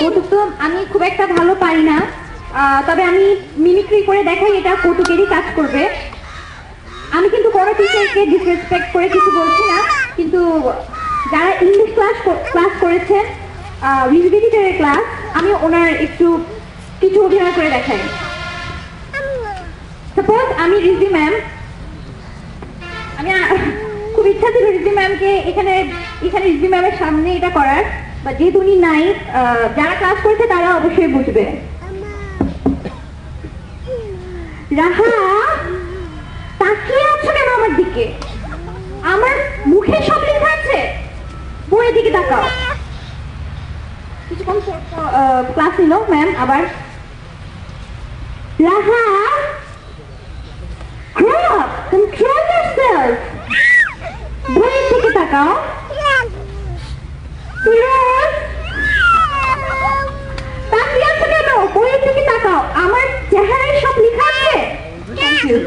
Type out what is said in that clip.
কৌতুক তো আমি খুব একটা ভালো পারি না, তবে আমি মিমিক্রি করে দেখাই, এটা কৌতুকেরই কাজ করবে। আমি কিন্তু কোনো টিচারকে ডিসরেসপেক্ট করে কিছু বলছি না, কিন্তু যারা ইংলিশ ক্লাস করেছেন, রিজভি টিচারের ক্লাস, আমি ওনার একটু কিছু অভিনয় করে দেখাই। সাপোজ আমি রিজভি ম্যাম, আমি খুব ইচ্ছা ছিল রিজভি ম্যামকে এখানে রিজভি ম্যামের সামনে এটা করার, বা যেহেতু উনি নাই, যারা ক্লাস করেছে তারা অবশ্যই বুঝবে। রাহা, তাকিয়ে আছো কেন আমার দিকে? আমার মুখে সব লেখা আছে, বইয়ের দিকে তাকাও। কিছুক্ষণ ক্লাস নিল ম্যাম আবার। রাহা, grow up, control yourself, বইয়ের দিকে তাকাও। তাকিয়ে আছো কেন? বইয়ের দিকে তাকাও, আমার চেহারায় সব লেখা আছে। Thank you.